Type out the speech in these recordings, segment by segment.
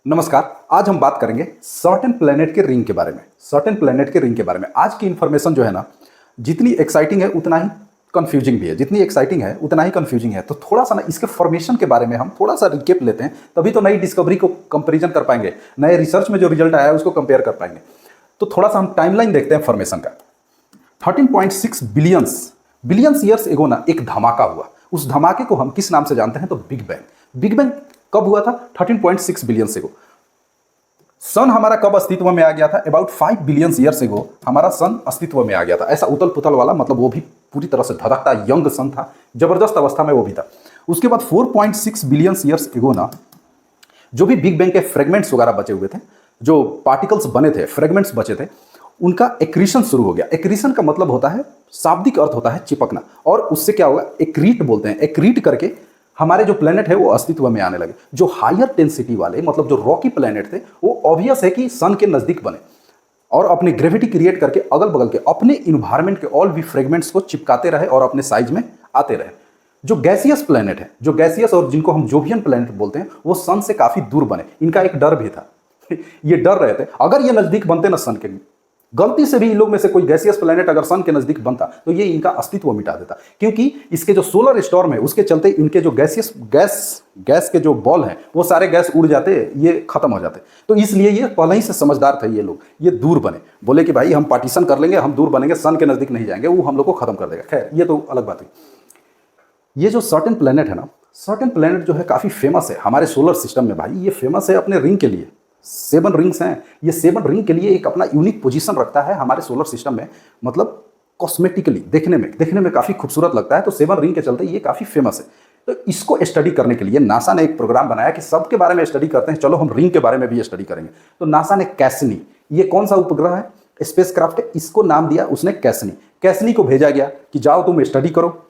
नमस्कार। आज हम बात करेंगे सर्टेन प्लेनेट के रिंग के बारे में। सर्टेन प्लेनेट के रिंग के बारे में आज की इन्फॉर्मेशन जो है ना, जितनी एक्साइटिंग है उतना ही कंफ्यूजिंग भी है। जितनी एक्साइटिंग है उतना ही कंफ्यूजिंग है। तो थोड़ा सा ना इसके फॉर्मेशन के बारे में हम थोड़ा सा रिकेप लेते हैं, तभी तो नई डिस्कवरी को कंपेरिजन कर पाएंगे, नए रिसर्च में जो रिजल्ट आया है उसको कंपेयर कर पाएंगे। तो थोड़ा सा हम टाइमलाइन देखते हैं फॉर्मेशन का। 13.6 बिलियंस ईयर्स एगो ना एक धमाका हुआ। उस धमाके को हम किस नाम से जानते हैं? तो बिग बैंग। बिग बैंग कब हुआ था? 13.6 बिलियन एगो। सन हमारा कब अस्तित्व में आ गया था? अबाउट 5 बिलियन ईयर्स एगो हमारा सन अस्तित्व में आ गया था। ऐसा उतल पुतल वाला, मतलब वो भी पूरी तरह से धड़कता यंग सन था, जबरदस्त अवस्था में वो भी था। उसके बाद 4.6 बिलियन ईयर्स एगो ना जो भी बिग बैंग के फ्रेगमेंट्स वगैरह बचे हुए थे, जो पार्टिकल्स बने थे, फ्रेगमेंट्स बचे थे, उनका एक्रीशन शुरू हो गया। एक्रीशन का मतलब होता है, शाब्दिक अर्थ होता है चिपकना, और उससे क्या होगा? एक्रीट बोलते हैं। एक्रीट करके हमारे जो प्लेनेट है वो अस्तित्व में आने लगे। जो हायर डेंसिटी वाले, मतलब जो रॉकी प्लेनेट थे, वो ऑब्वियस है कि सन के नजदीक बने और अपनी ग्रेविटी क्रिएट करके अगल बगल के अपने इन्वायरमेंट के ऑल भी फ्रेगमेंट्स को चिपकाते रहे और अपने साइज में आते रहे। जो गैसियस प्लेनेट है, जो गैसियस और जिनको हम जोवियन प्लेनेट बोलते हैं, वो सन से काफी दूर बने। इनका एक डर भी था ये डर रहे थे अगर ये नजदीक बनते ना सन के, गलती से भी इन लोग में से कोई गैसियस प्लेनेट अगर सन के नजदीक बनता तो ये इनका अस्तित्व मिटा देता, क्योंकि इसके जो सोलर स्टॉर्म है उसके चलते इनके जो गैस के जो बॉल हैं वो सारे गैस उड़ जाते, ये खत्म हो जाते। तो इसलिए ये पहले ही से समझदार थे ये लोग, ये दूर बने। बोले कि भाई हम पार्टीशन कर लेंगे, हम दूर बनेंगे, सन के नजदीक नहीं जाएंगे, वो हम लोग को खत्म कर देगा। खैर ये तो अलग बात है। ये जो सर्टेन प्लेनेट है ना, सर्टेन प्लेनेट जो है काफी फेमस है हमारे सोलर सिस्टम में। भाई ये फेमस है अपने रिंग के लिए। 7 रिंग्स हैं। ये 7 रिंग के लिए एक अपना यूनिक पोजीशन रखता है हमारे सोलर सिस्टम में। मतलब कॉस्मेटिकली देखने में काफी खूबसूरत लगता है। तो 7 रिंग के चलते ये काफी फेमस है। तो इसको स्टडी करने के लिए नासा ने एक प्रोग्राम बनाया कि सबके बारे में स्टडी करते हैं, चलो हम रिंग के बारे में भी स्टडी करेंगे। तो नासा ने कैसनी, ये कौन सा उपग्रह है? स्पेसक्राफ्ट है, इसको नाम दिया उसने कैसनी। कैसनी को भेजा गया कि जाओ तुम स्टडी करो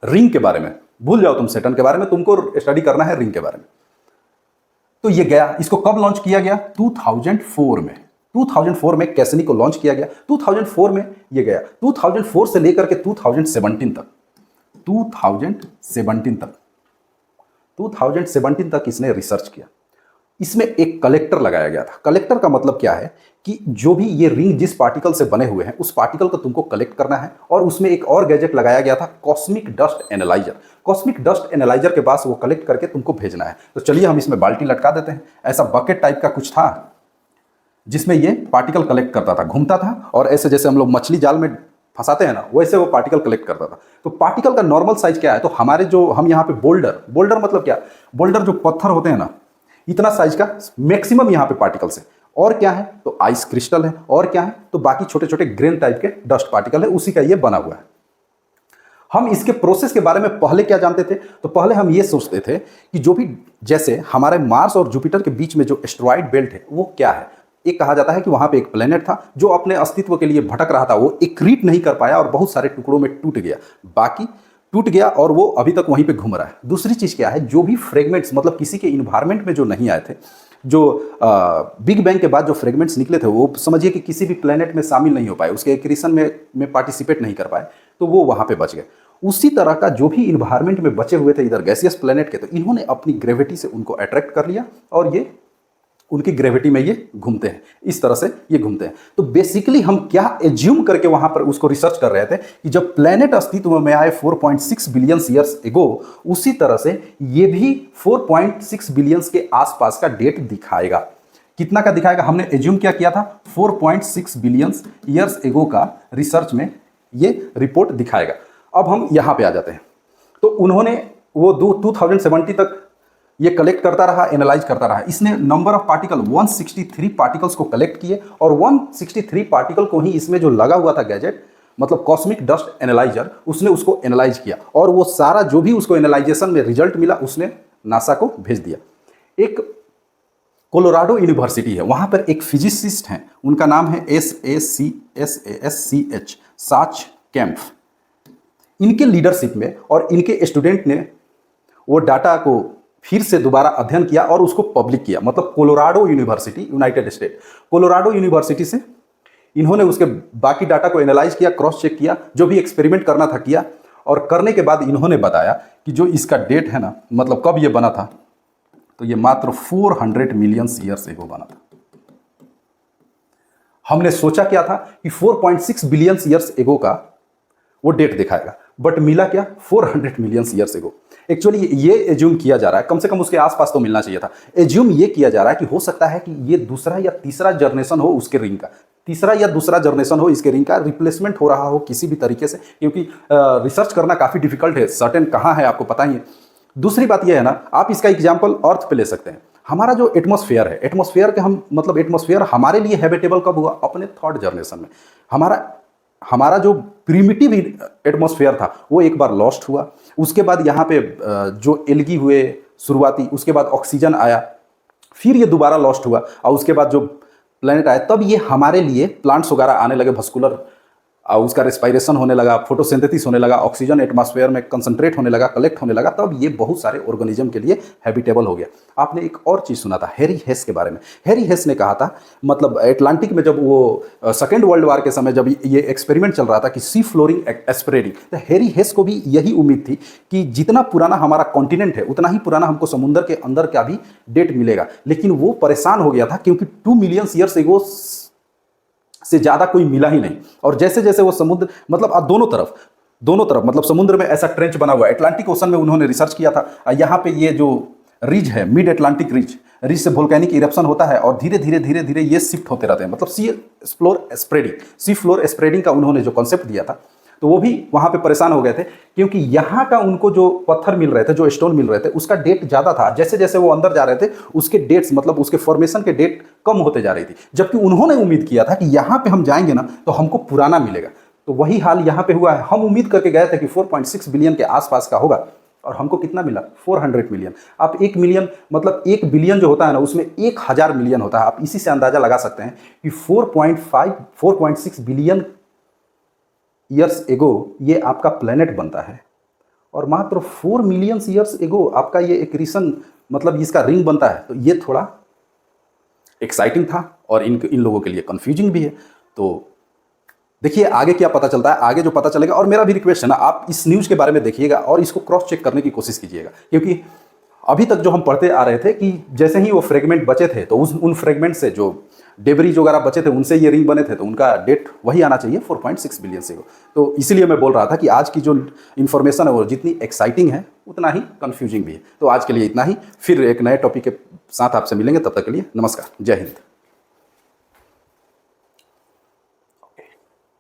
रिंग के बारे में, भूल जाओ तुम सैटर्न के बारे में, तुमको स्टडी करना है रिंग के बारे में। तो ये गया। इसको कब लॉन्च किया गया? 2004 में। 2004 में कैसनी को लॉन्च किया गया। 2004 में ये गया। 2004 से लेकर के 2017 तक 2017 तक इसने रिसर्च किया। इसमें एक कलेक्टर लगाया गया था। कलेक्टर का मतलब क्या है कि जो भी ये रिंग जिस पार्टिकल से बने हुए हैं उस पार्टिकल को तुमको कलेक्ट करना है, और उसमें एक और गैजेट लगाया गया था, cosmic dust analyser. Cosmic dust analyser के पास वो कलेक्ट करके तुमको भेजना है। तो चलिए हम इसमें बाल्टी लटका देते हैं। ऐसा बकेट टाइप का कुछ था जिसमें ये पार्टिकल कलेक्ट करता था, घूमता था, और ऐसे जैसे हम लोग मछली जाल में फंसाते हैं ना, वैसे वो पार्टिकल कलेक्ट करता था। तो पार्टिकल का नॉर्मल साइज क्या है? तो हमारे जो हम यहाँ पे बोल्डर मतलब क्या? बोल्डर जो पत्थर होते हैं ना, इतना साइज का मैक्सिमम यहाँ पे पार्टिकल्स है। और क्या है? तो आइस क्रिस्टल है। और क्या है? तो बाकी छोटे छोटे ग्रेन टाइप के डस्ट पार्टिकल है, उसी का ये बना हुआ है। हम इसके प्रोसेस के बारे में पहले क्या जानते थे? तो पहले हम ये सोचते थे कि जो भी, जैसे हमारे मार्स और जुपिटर के बीच में जो एस्टेरॉयड बेल्ट है वो क्या है? एक कहा जाता है कि वहां पे एक प्लेनेट था जो अपने अस्तित्व के लिए भटक रहा था, वो एक्रीट नहीं कर पाया और बहुत सारे टुकड़ों में टूट गया। बाकी टूट गया और वो अभी तक वहीं पे घूम रहा है। दूसरी चीज क्या है? जो भी फ्रेगमेंट्स, मतलब किसी के इन्वायरमेंट में जो नहीं आए थे, जो बिग बैंग के बाद जो फ्रेगमेंट्स निकले थे, वो समझिए कि किसी भी प्लेनेट में शामिल नहीं हो पाए, उसके एक्रीशन में पार्टिसिपेट नहीं कर पाए, तो वो वहां पे बच गए। उसी तरह का जो भी इन्वायरमेंट में बचे हुए थे इधर गैसियस प्लेनेट के, तो इन्होंने अपनी ग्रेविटी से उनको अट्रैक्ट कर लिया और ये उनकी ग्रेविटी में ये घूमते हैं। इस तरह से ये घूमते हैं। तो बेसिकली हम क्या एज्यूम करके वहां पर उसको रिसर्च कर रहे थे कि जब प्लेनेट अस्तित्व में आए 4.6 बिलियन ईयर्स एगो, उसी तरह से ये भी 4.6 बिलियन के आसपास का डेट दिखाएगा। कितना का दिखाएगा? हमने एज्यूम क्या किया था? 4.6 बिलियन ईयर्स एगो का रिसर्च में ये रिपोर्ट दिखाएगा। अब हम यहां पे आ जाते हैं। तो उन्होंने वो 2070 तक ये कलेक्ट करता रहा, एनालाइज करता रहा। इसने नंबर ऑफ पार्टिकल 163 पार्टिकल्स को कलेक्ट किए, और 163 पार्टिकल को ही इसमें जो लगा हुआ था गैजेट, मतलब कॉस्मिक डस्ट एनालाइजर, उसने उसको एनालाइज किया, और वो सारा जो भी उसको एनालाइजेशन में रिजल्ट मिला उसने नासा को भेज दिया। एक कोलोराडो यूनिवर्सिटी है, वहां पर एक फिजिसिस्ट हैं, उनका नाम है SACH, साच कैम्फ। इनके लीडरशिप में और इनके स्टूडेंट ने वो डाटा को फिर से दोबारा अध्ययन किया और उसको पब्लिक किया। मतलब Colorado university, United state, Colorado university से इन्होंने उसके बाकी डाटा को एनालाइज किया, क्रॉस चेक किया, जो भी एक्सपेरिमेंट करना था किया, और करने के बाद इन्होंने बताया कि जो इसका डेट है ना, मतलब कब ये बना था, तो ये मात्र 400 मिलियन ईयर्स एगो बना था। हमने सोचा क्या था कि 4.6 बिलियन ईयर्स एगो का वो डेट दिखाएगा, बट मिला क्या, 400 मिलियन ईयर्स एगो। एक्चुअली ये एज्यूम किया जा रहा है, कम से कम उसके आसपास तो मिलना चाहिए था। एज्यूम ये किया जा रहा है कि हो सकता है कि ये दूसरा या तीसरा जनरेशन हो उसके रिंग का, तीसरा या दूसरा जनरेशन हो इसके रिंग का, रिप्लेसमेंट हो रहा हो किसी भी तरीके से, क्योंकि रिसर्च करना काफ़ी डिफिकल्ट है, सर्टेन कहाँ है आपको पता ही है। दूसरी बात यह है ना, आप इसका एग्जाम्पल अर्थ पे ले सकते हैं। हमारा जो एटमॉस्फेयर है, एटमॉस्फेयर के हम मतलब एटमॉस्फेयर हमारे लिए हैबिटेबल कब हुआ, अपने थर्ड जनरेशन में। हमारा जो प्रिमिटिव एटमॉस्फेयर था वो एक बार लॉस्ट हुआ, उसके बाद यहाँ पे जो एल्गी हुए शुरुआती, उसके बाद ऑक्सीजन आया, फिर ये दोबारा लॉस्ट हुआ, और उसके बाद जो प्लेनेट आया तब ये हमारे लिए प्लांट्स वगैरह आने लगे, भस्कुलर उसका रेस्पायरेशन होने लगा, फोटोसिंथेसिस होने लगा, ऑक्सीजन एटमॉस्फेयर में कंसंट्रेट होने लगा, कलेक्ट होने लगा, तब ये बहुत सारे ऑर्गेनिज्म के लिए हैबिटेबल हो गया। आपने एक और चीज़ सुना था हैरी हेस के बारे में। हैरी हेस ने कहा था, मतलब अटलांटिक में जब वो सेकेंड वर्ल्ड वार के समय जब ये एक्सपेरिमेंट चल रहा था कि सी फ्लोरिंग स्प्रेडिंग, तो हैरी हेस को भी यही उम्मीद थी कि जितना पुराना हमारा कॉन्टिनेंट है उतना ही पुराना हमको समुद्र के अंदर का भी डेट मिलेगा। लेकिन वो परेशान हो गया था क्योंकि 2 मिलियन ईयर्स एगो से ज़्यादा कोई मिला ही नहीं। और जैसे जैसे वो समुद्र मतलब दोनों तरफ मतलब समुद्र में ऐसा ट्रेंच बना हुआ है, अटलांटिक ओशन में उन्होंने रिसर्च किया था। यहाँ पे ये जो रिज है, मिड अटलांटिक रिज से वोल्केनिक इरप्शन होता है और धीरे धीरे ये शिफ्ट होते रहते हैं, मतलब सी फ्लोर स्प्रेडिंग का उन्होंने जो कॉन्सेप्ट दिया था, तो वो भी वहाँ पे परेशान हो गए थे क्योंकि यहाँ का उनको जो पत्थर मिल रहे थे, जो स्टोन मिल रहे थे, उसका डेट ज़्यादा था। जैसे जैसे वो अंदर जा रहे थे उसके डेट्स मतलब उसके फॉर्मेशन के डेट कम होते जा रही थी, जबकि उन्होंने उम्मीद किया था कि यहाँ पे हम जाएंगे ना तो हमको पुराना मिलेगा। तो वही हाल यहाँ पे हुआ है। हम उम्मीद करके गए थे कि 4.6 बिलियन के आसपास का होगा और हमको कितना मिला, 400 मिलियन। आप 1 मिलियन मतलब 1 बिलियन जो होता है ना उसमें 1000 मिलियन होता है। आप इसी से अंदाजा लगा सकते हैं कि 4.6 बिलियन ईयर्स एगो ये आपका प्लेनेट बनता है और मात्र 4 मिलियन ईयर्स एगो आपका ये एक रीसन मतलब इसका रिंग बनता है। तो ये थोड़ा एक्साइटिंग था और इन लोगों के लिए कंफ्यूजिंग भी है। तो देखिए आगे क्या पता चलता है, आगे जो पता चलेगा। और मेरा भी रिक्वेस्ट है ना, आप इस न्यूज़ के बारे में देखिएगा और इसको क्रॉस चेक करने की कोशिश कीजिएगा, क्योंकि अभी तक जो हम पढ़ते आ रहे थे कि जैसे ही वो फ्रेगमेंट बचे थे तो उन फ्रेगमेंट से जो डेबरीज वगैरह बचे थे उनसे ये रिंग बने थे, तो उनका डेट वही आना चाहिए 4.6 बिलियन से। तो इसीलिए मैं बोल रहा था कि आज की जो इन्फॉर्मेशन है वो जितनी एक्साइटिंग है उतना ही कंफ्यूजिंग भी है। तो आज के लिए इतना ही, फिर एक नए टॉपिक के साथ आपसे मिलेंगे, तब तक के लिए नमस्कार, जय हिंद।